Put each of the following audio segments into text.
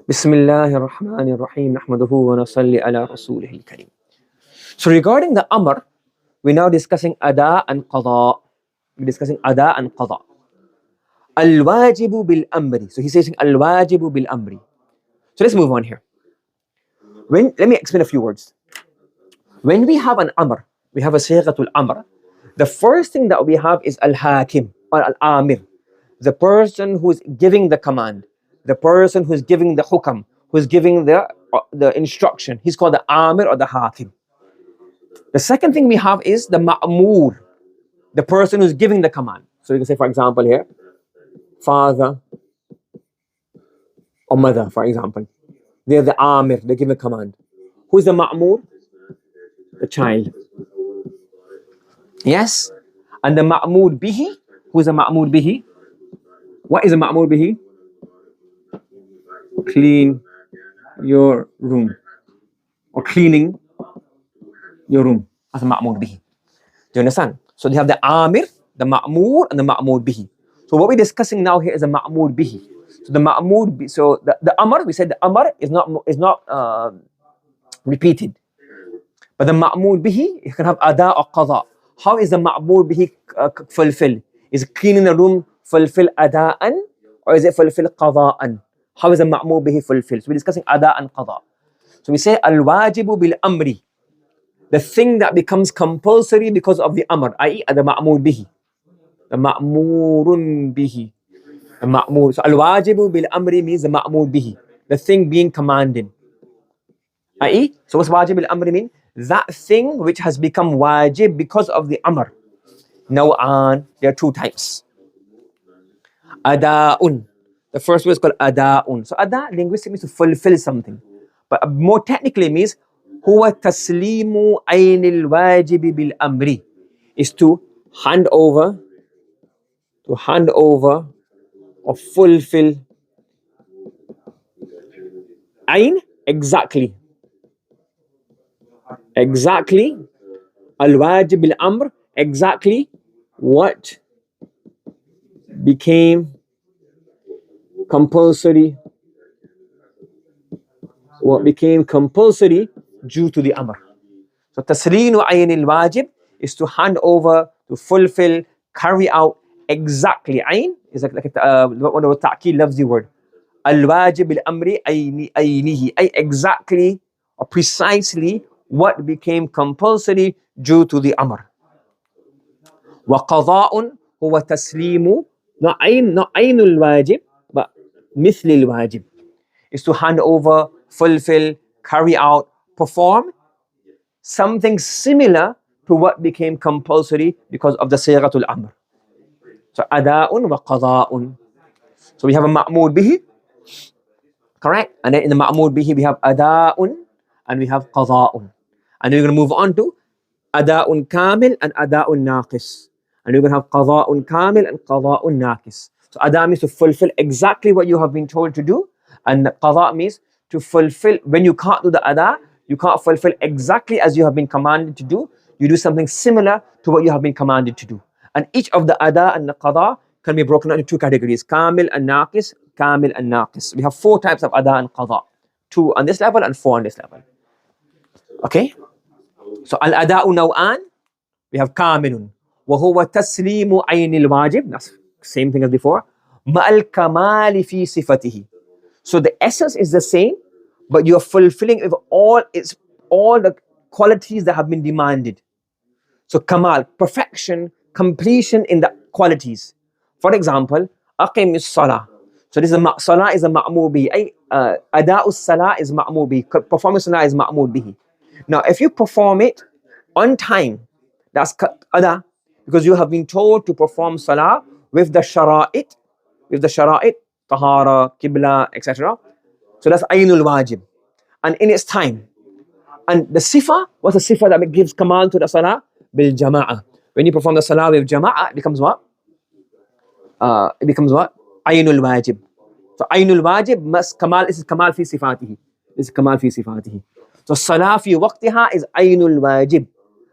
Bismillahir Rahmanir Rahim. Nahmaduhu wa nasalli ala rasulihil kareem. So regarding the amr, we're now discussing ada and qada. We're discussing ada and qada. Al-wajibu bil amri. So he's saying al-wajibu bil amri. So let's move on here. Let me explain a few words. When we have an amr, we have a sighatul amr. The first thing that we have is al-hakim or al-amir, the person who's giving the command, the person who's giving the hukam, who's giving the instruction. He's called the amir or the hakim. The second thing we have is the ma'mur, the person who's giving the command. So you can say, for example, here, father or mother, for example. They're the amir, they give a command. Who's the ma'mur? The child. Yes? And the ma'mur bihi, who's the ma'mur bihi? What is the ma'mur bihi? Clean your room. Or cleaning your room. That's the ma'mur bihi. Do you understand? So they have the amir, the ma'mur, and the ma'mur bihi. So what we're discussing now here is the ma'mur bihi. So the ma'mur bihi, so the amr, we said the amr is not repeated. But the ma'mur bihi, you can have ada or qada. How is the ma'mur bihi fulfilled? Is cleaning the room fulfill ada'an, or is it fulfill qada'an? How is the ma'mur bihi fulfilled? So we're discussing ada and qada. So we say al-wajibu bil amri, the thing that becomes compulsory because of the amr, i.e. the ma'mur bihi, the ma'murun bihi, the ma'mur. So al-wajibu bil amri means the ma'mur bihi, the thing being commanded, i.e. so what's wajib bil amri mean? That thing which has become wajib because of the amr. Naw'an, there are two types. Ada'un. The first word is called ada'un. So ada linguistically means to fulfill something. But more technically means huwa taslimu aynil wajibi bil amri, is to hand over or fulfill ayn, exactly al-wajib bil amr, exactly what became compulsory due to the amr. So tasleenu ayn al-wajib is to hand over, to fulfill, carry out exactly. Ayn is like one of the ta'kid lafzi word. Al-wajib al-amri aynihi, exactly or precisely what became compulsory due to the amr. Wa qada'un huwa taslimu, not aynul wajib, but mithlil wajib, is to hand over, fulfill, carry out, perform something similar to what became compulsory because of the sighatul amr. So ada'un wa qada'un. So we have a ma'mur bihi, correct? And then in the ma'mur bihi we have ada'un and we have qada'un. And we're going to move on to ada'un kamil and ada'un naqis. And we're going to have qada'un kamil and qada'un naqis. So ada means to fulfill exactly what you have been told to do, and qada means to fulfill when you can't do the ada, you can't fulfill exactly as you have been commanded to do, you do something similar to what you have been commanded to do. And each of the ada and the qada can be broken into two categories: kamil and naqis, kamil and naqis. We have four types of ada and qada, 2 on this level and 4 on this level. Okay? So al-ada'u naw'an, we have kamilun, wa huwa taslimu aynil wajib, that's same thing as before, ma'al kamali fi sifatihi. So the essence is the same, but you are fulfilling with all the qualities that have been demanded. So kamal, perfection, completion in the qualities. For example, aqim as-salah. So this is salah is a ma'mur bihi. Ada'u salah is ma'mur bihi. Performing salah is ma'mur bihi. Now, if you perform it on time, that's ada, because you have been told to perform salah with the shara'it, tahara, qibla, etc. So that's aynul wajib, and in its time. And the sifa, what's the sifa that gives command to the salah? Bil jama'ah. When you perform the salah with jama'ah, it becomes what? Aynul wajib. So aynul wajib must kamal, this is kamal fi sifatihi. So salah fi waqtiha is aynul wajib,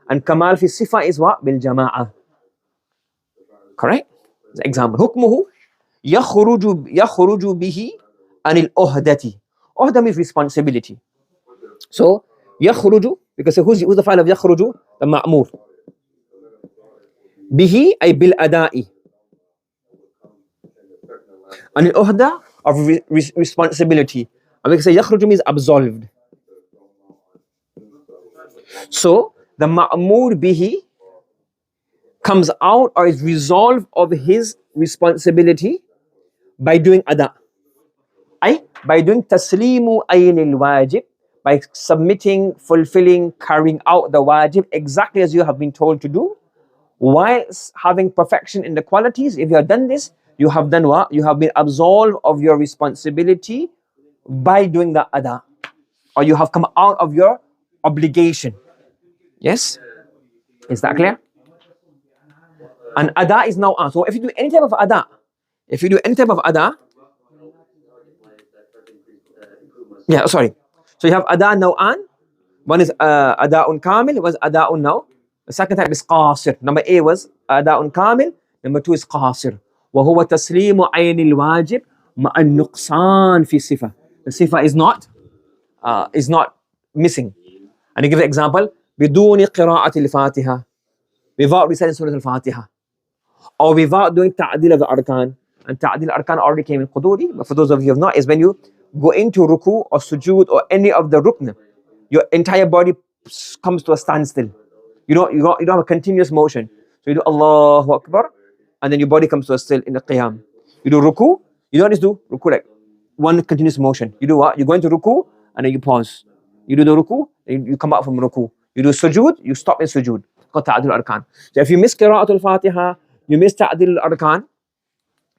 and kamal fi sifa is what? Bil jama'ah. Correct? The example. Hukmuhu yakhruju bihi anil uhdati. Uhda means responsibility. So yakhruju, because who's the file of yakhruju? The ma'mur. Bihi ay bil ada'i. Anil uhda of responsibility. And we can say yakhruju means absolved. So the ma'mur bihi comes out or is resolved of his responsibility by doing ada. By doing taslimu aynil wajib, by submitting, fulfilling, carrying out the wajib exactly as you have been told to do, whilst having perfection in the qualities. If you have done this, you have done what? You have been absolved of your responsibility by doing the ada, or you have come out of your obligation. Yes? Is that clear? And ada is now on. So if you do any type of ada, so you have ada now on. One is ada'un kamil, was ada'un now. The second type is qasir. Number A was ada'un kamil. Number 2 is qasir. وهو تسليم عين الواجب مع النقصان في صفة. The sifa is not missing. And he gives an example: بدون قراءة الفاتحة, without reciting Surah al-Fatiha, or without doing ta'dil of the arkan. And ta'dil arkan already came in quduri, but for those of you who have not, is when you go into ruku or sujood or any of the rukn, your entire body comes to a standstill. You don't have a continuous motion. So you do Allahu Akbar, and then your body comes to a still in the qiyam. You do ruku, you don't just do ruku like one continuous motion. You do what? You go into ruku and then you pause. You do the ruku, and you come out from ruku. You do sujood, you stop in sujood. Called ta'dil arkan. So if you miss qira'atul Fatiha, you miss ta'dil arkan,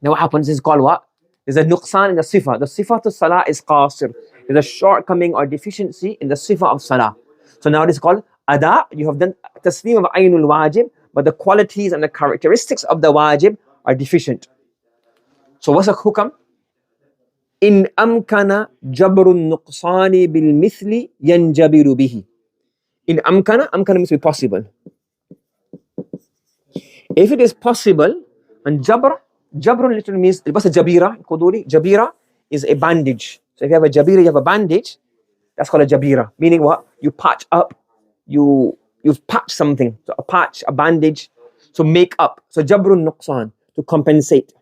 then what happens is called what? There's a nuqsan in the sifa. The sifa to salah is qasir. There's a shortcoming or deficiency in the sifa of salah. So now this is called ada. You have done taslim of aynul wajib, but the qualities and the characteristics of the wajib are deficient. So what's the hukam? In amkana jabrun nuqsani bil mithli yanjabiru bihi. In amkana means to be possible. If it is possible, and jabrun literally means, what's a jabira in Quduri? Jabira is a bandage. So if you have a jabira, you have a bandage, that's called a jabira. Meaning what? You patch up, you've patched something. So a patch, a bandage, so make up. So jabrun nuqsan, to compensate.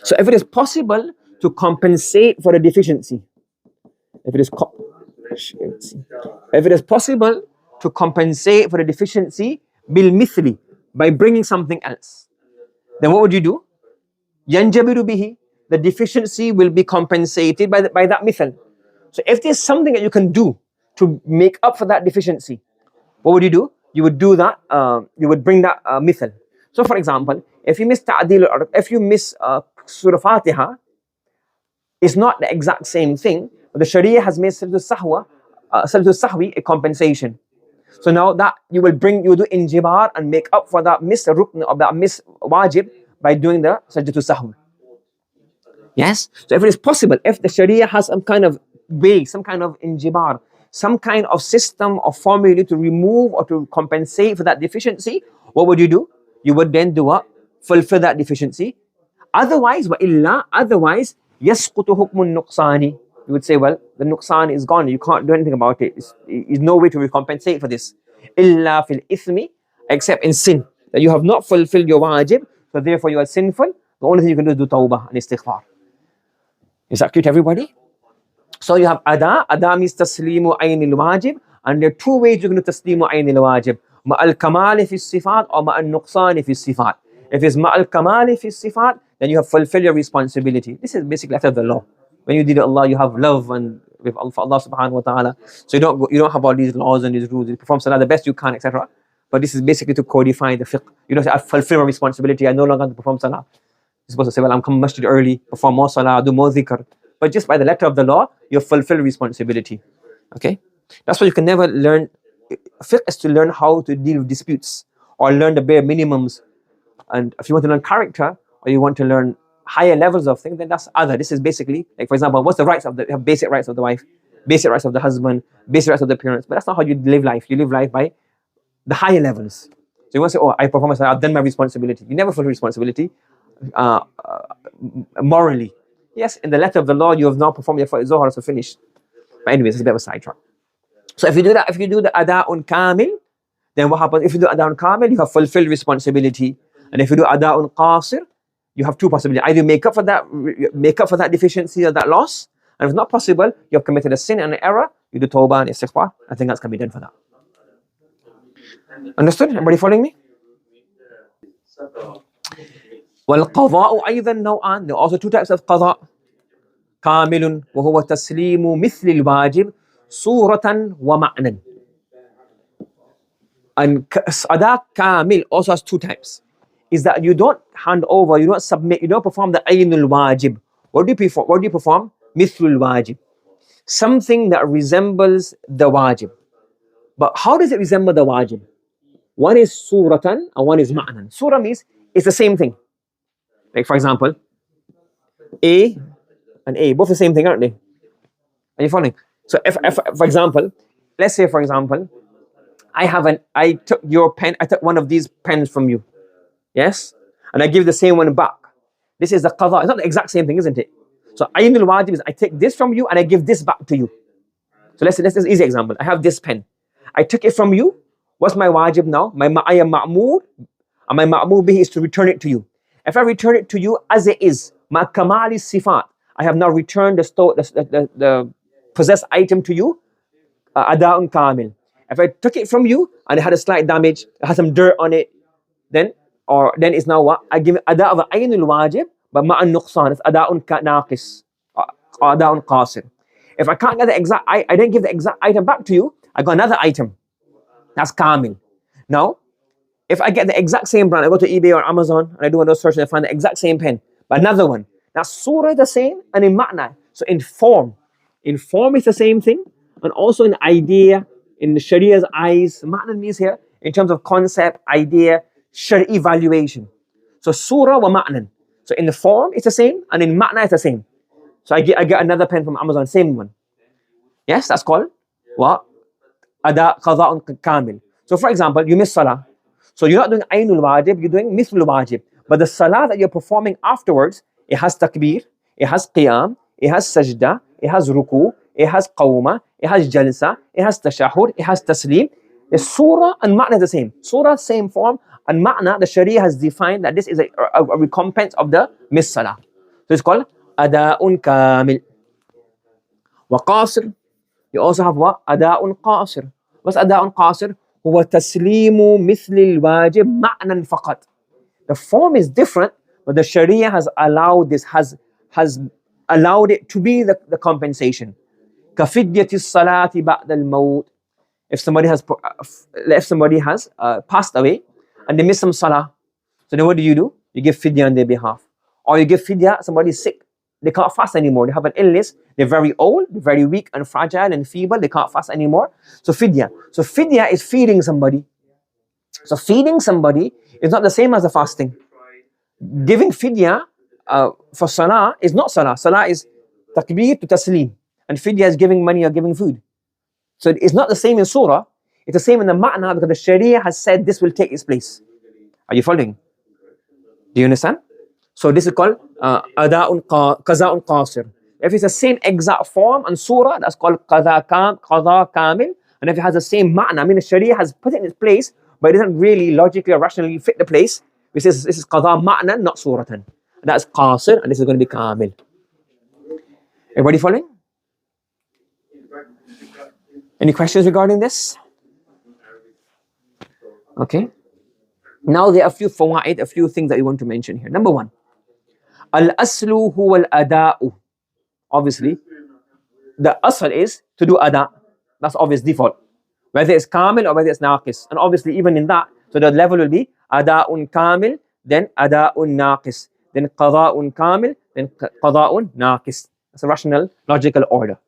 So if it is possible to compensate for a deficiency, if it is possible to compensate for the deficiency bil mithli, by bringing something else, then what would you do? Yanjabiru bihi, the deficiency will be compensated by that mithl. So if there's something that you can do to make up for that deficiency, what would you do? You would do that, you would bring that mithl. So for example, if you miss ta'dil, or if you miss Surah Fatiha, it's not the exact same thing, but the Sharia has made Sajdatul Sahwi a compensation. So now that you will do injibar and make up for that miss rukn of that miss wajib by doing the Sajdatul Sahwi. Yes? So if it is possible, if the Sharia has some kind of way, some kind of injibar, some kind of system or formula to remove or to compensate for that deficiency, what would you do? You would then do what? Fulfill that deficiency. Otherwise, yasqutu hukmun nuqsani. You would say, well, the nuqsan is gone. You can't do anything about it. There's no way to recompensate for this. Illa fil ithmi, except in sin. That you have not fulfilled your wajib, so therefore you are sinful. The only thing you can do is do tawbah and istighfar. Is that clear to everybody? So you have ada. Ada means taslimu aynil wajib. And there are two ways you can do taslimu aynil wajib. Ma'al kamali fi sifat or ma'al nuqsani fi sifat. If it's ma'al kamali fi sifat, then you have fulfilled your responsibility. This is basically after the law. When you deal with Allah, you have love and with Allah subhanahu wa ta'ala. So you don't have all these laws and these rules. You perform salah the best you can, etc. But this is basically to codify the fiqh. You don't say, I fulfill my responsibility, I no longer have to perform salah. You're supposed to say, well, I'm coming masjid early, perform more salah, do more dhikr. But just by the letter of the law, you fulfill responsibility. Okay? That's why you can never learn. Fiqh is to learn how to deal with disputes or learn the bare minimums. And if you want to learn character or you want to learn higher levels of things, then that's other. This is basically, like for example, what's the rights of the basic rights of the wife, basic rights of the husband, basic rights of the parents. But that's not how you live life. You live life by the higher levels. So you want to say, oh, I perform, I've done my responsibility. You never fulfill responsibility. morally. Yes, in the letter of the law, you have not performed your Zohar, so finished. But anyways, it's a bit of a sidetrack. So if you do that, if you do the Ada'un Kamil, then what happens? If you do Ada'un Kamil, you have fulfilled responsibility. And if you do Ada'un Qasir, you have two possibilities. Either make up for that deficiency or that loss. And if it's not possible, you have committed a sin and an error, you do Tawbah and Istighfar. I think that's can be done for that. Understood? Everybody following me? والقضاء أيضا نوعان. There are also two types of qada. كامل وهو تسليم مثل الواجب صورة ومعنى. And Ada Kamil also has two types. Is that you don't hand over, you don't submit, you don't perform the Ainul Wajib. What do you perform? Mithlul Wajib. Something that resembles the Wajib. But how does it resemble the Wajib? One is Suratan and one is Ma'nan. Surah means it's the same thing. Like for example, A and A, both the same thing, aren't they? Are you following? So if for example, let's say for example, I took your pen, I took one of these pens from you. Yes? And I give the same one back. This is the qada. It's not the exact same thing, isn't it? So Ainul Wajib is I take this from you and I give this back to you. So let's an easy example. I have this pen. I took it from you. What's my wajib now? I am ma'mur, and my ma'mur bihi is to return it to you. If I return it to you as it is, ma kamali sifat, I have now returned the possessed item to you, ada'un kamil. If I took it from you and it had a slight damage, it had some dirt on it, then it's now what? I give it ada' of aynul wajib, but ma'an nuqsan, it's ada'un naqis, ada'un qasir. If I can't get the exact, I didn't give the exact item back to you, I got another item. That's kamil. Now, if I get the exact same brand, I go to eBay or Amazon and I do another search and I find the exact same pen, but another one. Now, surah the same and in ma'na. So in form is the same thing, and also in idea, in the Sharia's eyes. Ma'na means here in terms of concept, idea, Shari evaluation. So surah wa ma'nan. So in the form it's the same, and in ma'na it's the same. So I get another pen from Amazon, same one. Yes, that's called what? Ada qada'un kamil. So for example, you miss salah. So you're not doing Ainul Wajib, you're doing Mithlul Wajib. But the salah that you're performing afterwards, it has takbir, it has qiyam, it has sajda, it has ruku, it has qawma, it has jalsa, it has tashahud, it has taslim. The surah and ma'na the same. Surah, same form, and ma'na, the Sharia has defined that this is a recompense of the missed salah. So it's called Ada'un Kamil. Wa qasir. You also have what? Ada'un qasir. What's Ada'un qasir? هو تسليم مثل الواجب معنى فقط. The form is different, but the Sharia has allowed this, has allowed it to be the compensation. كفدية الصلاة بعد الموت. If somebody has passed away and they miss some salah, so then what do? You give fidya on their behalf, or you give fidya. Somebody is sick, they can't fast anymore. They have an illness. They're very old, they're very weak and fragile and feeble. They can't fast anymore. So fidya. So fidya is feeding somebody. So feeding somebody is not the same as the fasting. Giving fidya for salah is not salah. Salah is takbir to taslim. And fidya is giving money or giving food. So it's not the same in surah. It's the same in the ma'na because the Sharia has said this will take its place. Are you following? Do you understand? So this is called Ada'un Qaza'un Qasir. If it's the same exact form and surah, that's called Qada Kamil. And if it has the same ma'na, I mean the Sharia has put it in its place, but it doesn't really logically or rationally fit the place. This is Qada Ma'na, not suratan. And that's Qasir, and this is going to be Kamil. Everybody following? Any questions regarding this? Okay. Now there are a few fawaid, a few things that we want to mention here. Number one, Al-Aslu huwa al-Ada'u. Obviously, the asl is to do ada. That's obvious default. Whether it's kamil or whether it's naqis. And obviously even in that, so the level will be ada'un kamil, then ada'un naqis, then qada'un kamil, then qada'un naqis. That's a rational, logical order.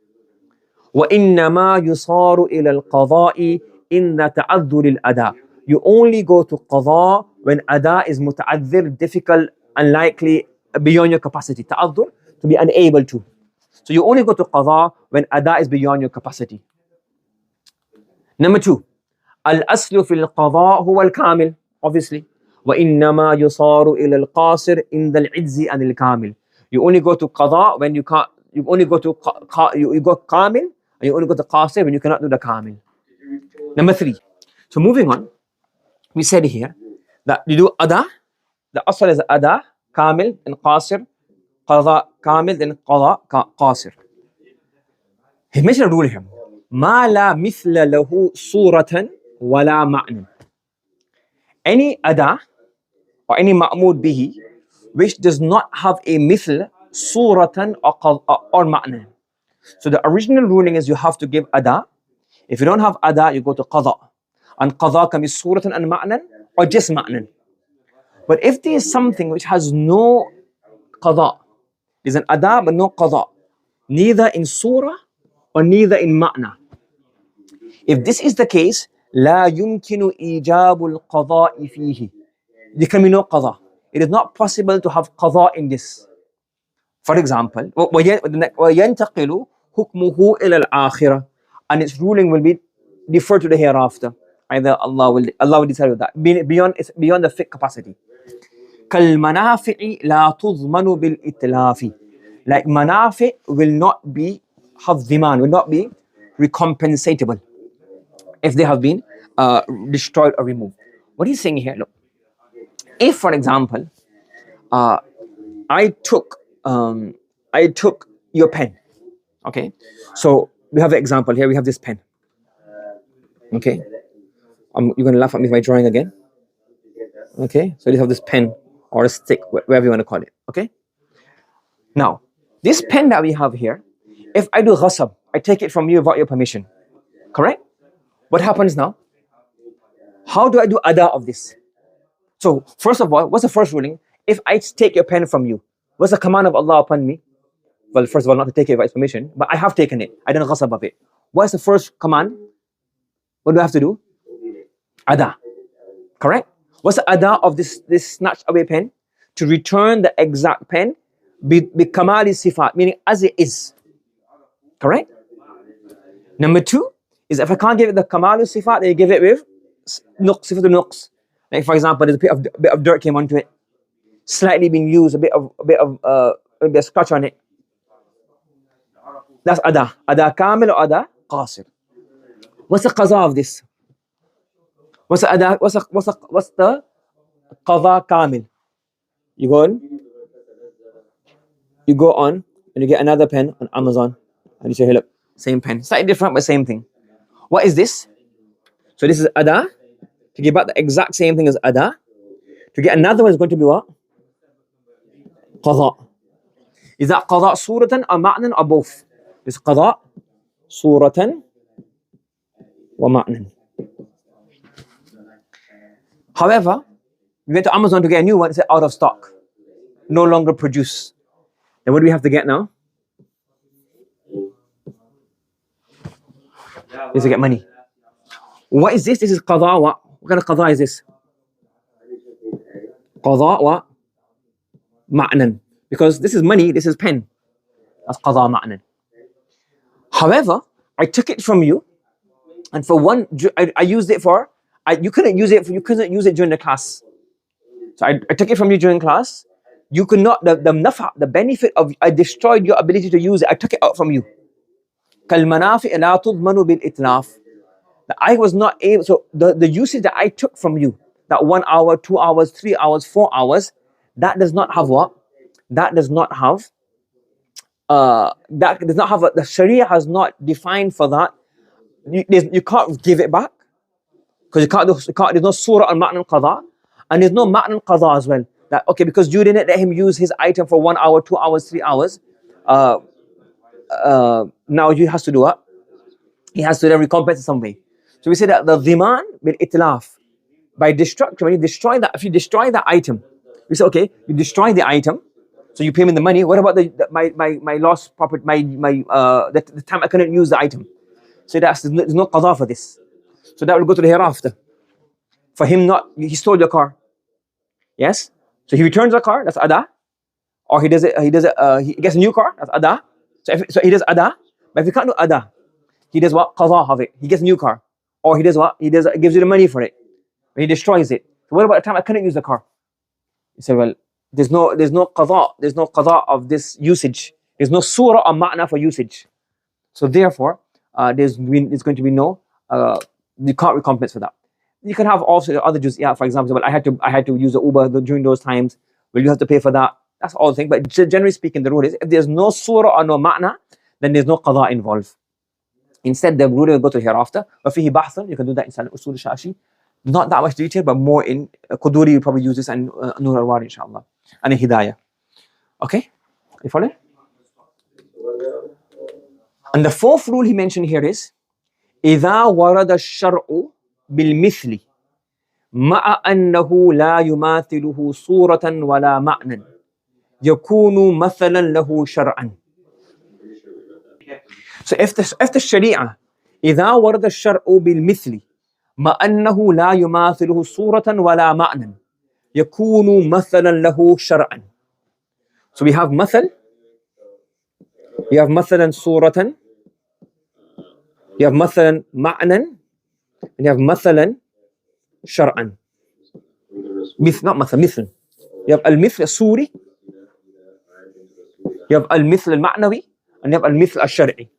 وَإِنَّمَا يُصَارُ إِلَى الْقَضَاءِ إِنَّ تَعَذُّرِ الْأَدَاءِ. You only go to qada when ada is muta'adhir, difficult, unlikely, beyond your capacity. Ta'adhur, to be unable to. So you only go to qada when ada is beyond your capacity. Number two, al-aslu fil qada huwa al-kamil, obviously. وَإِنَّمَا يُصَارُ إِلَى الْقَاصِرِ إِنْدَ الْعِجْزِ عَنِ الْكَامِلِ. You only go to qada when you can't. You only go to you go kamil, and you only go to qasir when you cannot do the kamil. Number 3. So moving on, we said here that you do ada. The asal is ada, kamil, and qasir. Qada, kamil, then qada, qasir. He mentioned a rule here. ما لا مثل له صورة ولا معنى. Any ada or any ma'mud bihi which does not have a mithl, suratan or ma'na. So the original ruling is you have to give ada. If you don't have ada, you go to qada. And qada can be suratan and ma'nan or just ma'nan. But if there is something which has no qada, there's an ada but no qada, neither in surah or neither in ma'na. If this is the case, لا يمكن إيجاب القضاء فيه. There can be no qada. It is not possible to have qada in this. For example, وَيَنْتَقِلُ حُكْمُهُ إِلَى الْآخِرَةِ, and its ruling will be deferred to the hereafter. Either Allah will decide that beyond the fiqh capacity. كَالْمَنَافِعِ لَا تُضْمَنُ بِالْإِتْلَافِ. Like manafi will not be have dhiman, will not be recompensatable if they have been destroyed or removed. What he's saying here, look, if for example, I took your pen, okay? So we have the example here. We have this pen, okay? You're gonna laugh at me if I drawing again, okay? So we have this pen or a stick, whatever you want to call it, okay? Now, this pen that we have here, if I do ghasab, I take it from you without your permission, correct? What happens now? How do I do ada of this? So first of all, what's the first ruling? If I take your pen from you, what's the command of Allah upon me? Well, first of all, not to take it without his permission, but I have taken it. I done ghasab of it. What's the first command? What do I have to do? Ada. Correct? What's the ada of this snatched away pen? To return the exact pen bi kamali sifat, meaning as it is. Correct? Number 2 is if I can't give it the kamalu sifat, they give it with nuqs, sifatul nuqs. Like for example, there's a bit of dirt came onto it, slightly being used, a bit of scratch on it. That's ada. Ada kamil or ada qasir. What's the qaza of this? What's the ada? What's the qaza kamil? You go on and you get another pen on Amazon and you say, hey look, same pen, slightly different but same thing. What is this? So this is ada. To give back the exact same thing as ada. To get another one is going to be what? Qada. Is that qada suratan or ma'nan or both? It's qada suratan wa ma'nan. However, we went to Amazon to get a new one, it's out of stock. No longer produced. Then what do we have to get now? We have to get money. What is this? This is qada wa. What kind of qada is this? Qada wa ma'nan. Because this is money, this is pen. That's qada ma'nan. However, I took it from you, and for one, I used it for. You couldn't use it during the class. So I took it from you during class. You could not, the nafa, the benefit of, I destroyed your ability to use it. I took it out from you. كَالْمَنَافِئِ لَا تُضْمَنُ بِالْإِتْلَافِ. I was not able, so the usage that I took from you, that 1 hour, 2 hours, 3 hours, 4 hours, that does not have what? That does not have, the Sharia has not defined for that. You can't give it back, because there's no surah or ma'nan qada, and there's no ma'nan qada as well. That, okay, because you didn't let him use his item for 1 hour, 2 hours, 3 hours, now he has to do what? He has to then recompense in some way. So we say that the dhiman bil itlaf, by destruction, when you destroy that, if you destroy that item, we say, okay, you destroy the item, so you pay me the money. What about my lost property, the time I couldn't use the item? So there's no qada for this. So that will go to the hereafter. For him he stole your car. Yes? So he returns the car, that's ada. Or he gets a new car, that's ada. So he does ada. But if he can't do ada, he does what? Qada of it. He gets a new car. Or he does what? Gives you the money for it. He destroys it. So what about the time I couldn't use the car? He said, well, There's no qada of this usage. There's no surah or ma'na for usage. So therefore, there's going to be no, you can't recompense for that. You can have also other juz'iyat, for example, but I had to use the Uber during those times. Will you have to pay for that? That's all the thing. But generally speaking, the rule is if there's no surah or no ma'na, then there's no qada involved. Instead, the rule will go to hereafter. وَفِيهِ بَحْثٌ, you can do that in Usul Shashi. Not that much detail, but more in Quduri, you probably use this, and Nur al-Wari, inshallah. And in Hidayah. Okay? You follow? And the fourth rule he mentioned here is إِذَا وَرَدَ الشَّرْعُ بِالْمِثْلِ مَعَ أَنَّهُ لَا يُمَاثِلُهُ صُورَةً وَلَا مَعْنًا يَكُونُ مَثَلًا لَهُ شَرْعًا. So if the Sharia إِذَا وَرَدَ الشَّرْعُ بِالْمِثْلِ مَعَ أَنَّهُ لَا يُمَاثِلُهُ صُورَةً وَلَا مَعْنًا يَكُونُ مَثَلًا لَهُ شَرْعًا. So we have مثل, you have مثلا صورة, you have مثلا معنى, and you have مثلا شرعا. Not مثل. You have المثل الصوري, you have المثل المعنوي, and you have المثل الشرعي.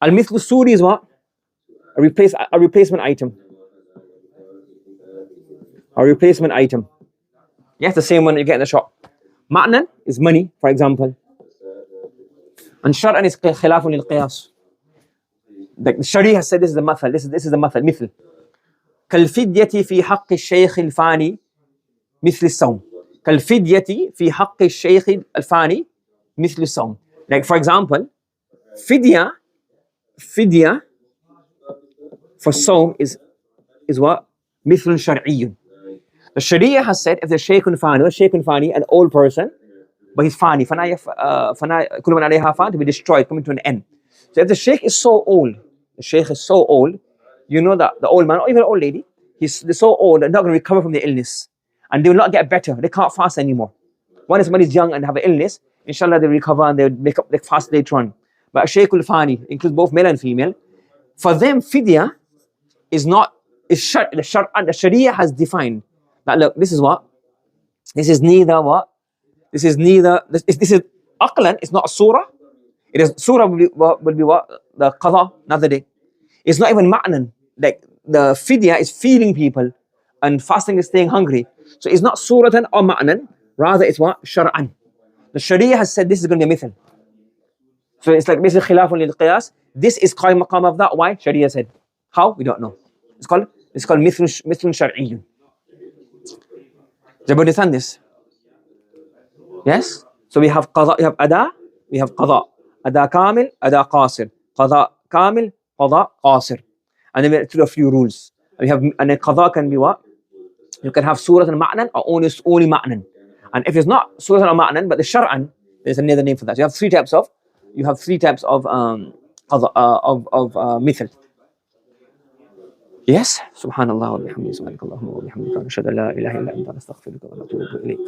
المثل الصوري is what? A replacement item. A replacement item. Yes, the same one you get in the shop. معنى is money, for example. And شرعا is خلاف للقياس. The Sharia has said this is the مثل. This is the مثل. مثل. كالفدية في حق الشيخ الفاني مثل الصوم. كالفدية في حق الشيخ الفاني مثل الصوم. Like for example, fidya for صوم is what? مثل شرعي. The Sharia has said if the shaykh fani, an old person, but he's fani, كل من عليها فان, to be destroyed, coming to an end. So if the shaykh is so old, you know that the old man, or even the old lady, they're so old, they're not going to recover from the illness. And they will not get better. They can't fast anymore. When somebody's young and have an illness, inshallah they'll recover and they'll make up the fast later on. But a shaykh al-fani includes both male and female. For them, fidya is shart. The Sharia has defined that, look, this is what? This is neither what? This is aqlan, it's not a surah. It is surah will be what? The qada, another day. It's not even ma'nan. Like the fidya is feeding people and fasting is staying hungry. So it's not suratan or ma'nan, rather it's what? Shar'an. The Sharia has said this is going to be a mithal. So it's like this is khilafun lil qiyas. This is qaim maqam of that. Why? Sharia said. How? We don't know. It's called mithlun shar'iyyun. Do you understand this? Yes? So we have qada, we have ada, we have qada. Ada kamil, ada qasir. Qada kamil, qada qasir. And then we have a few rules. And then qada can be what? You can have surah and ma'nan or only ma'nan. And if it's not surah or ma'nan, but the shar'an, there's another name for that. So you have three types of mithl. Yes? Subhanallah wa bihamdihi, subhanakallahumma wa bihamdika, nashhadu an la ilaha illa anta, nastaghfiruka wa natubu ilayk.